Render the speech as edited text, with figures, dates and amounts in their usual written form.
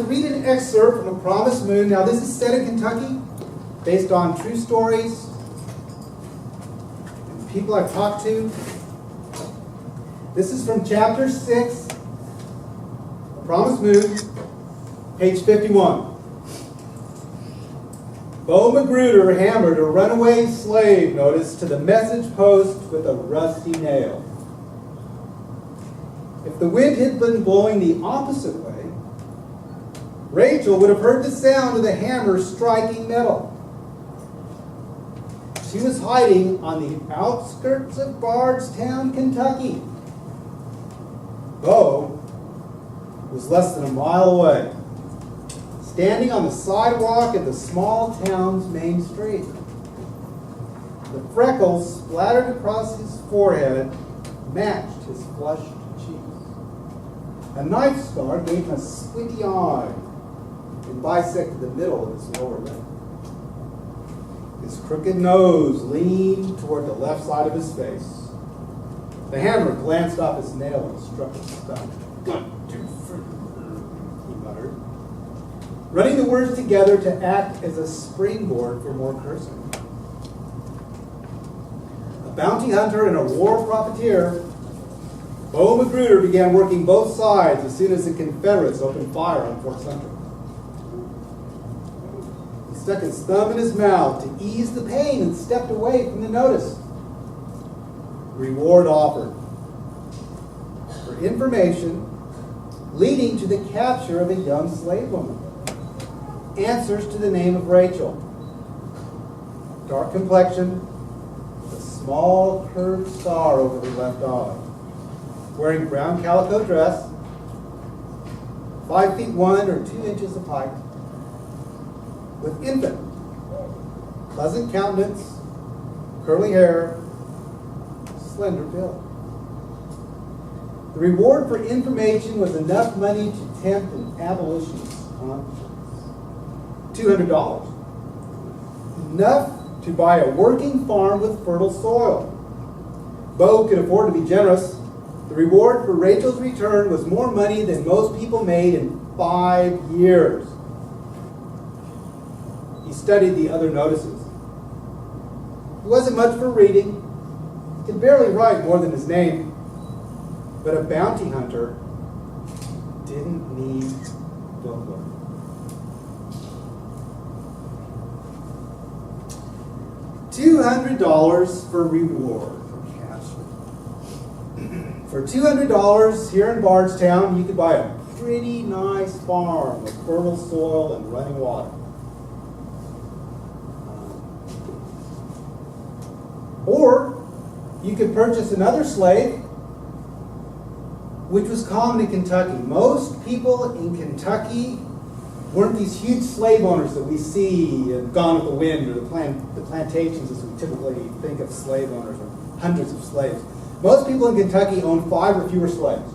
Read an excerpt from A Promised Moon. Now, this is set in Kentucky, based on true stories and people I've talked to. This is from chapter 6, A Promised Moon, page 51. Bo Magruder hammered a runaway slave notice to the message post with a rusty nail. If the wind had been blowing the opposite way, Rachel would have heard the sound of the hammer striking metal. She was hiding on the outskirts of Bardstown, Kentucky. Bo was less than a mile away, standing on the sidewalk at the small town's main street. The freckles splattered across his forehead matched his flushed cheeks. A knife scar gave him a squinty eye and bisected the middle of his lower lip. His crooked nose leaned toward the left side of his face. The hammer glanced off his nail and struck his stomach. He muttered, running the words together to act as a springboard for more cursing. A bounty hunter and a war profiteer, Bo Magruder began working both sides as soon as the Confederates opened fire on Fort Sumter. He stuck his thumb in his mouth to ease the pain and stepped away from the notice. Reward offered for information leading to the capture of a young slave woman. Answers to the name of Rachel. Dark complexion, with a small curved scar over her left eye. Wearing brown calico dress, 5 feet 1 or 2 inches of height, with infant, pleasant countenance, curly hair, slender build. The reward for information was enough money to tempt an abolitionist's conscience. $200. Enough to buy a working farm with fertile soil. Bo could afford to be generous. The reward for Rachel's return was more money than most people made in 5 years. He studied the other notices. It wasn't much for reading. He could barely write more than his name. But a bounty hunter didn't need bookwork. $200 for reward. For $200 here in Bardstown, you could buy a pretty nice farm with fertile soil and running water. Or you could purchase another slave, which was common in Kentucky. Most people in Kentucky weren't these huge slave owners that we see in Gone with the Wind or the plantations as we typically think of slave owners, or hundreds of slaves. Most people in Kentucky owned 5 or fewer slaves.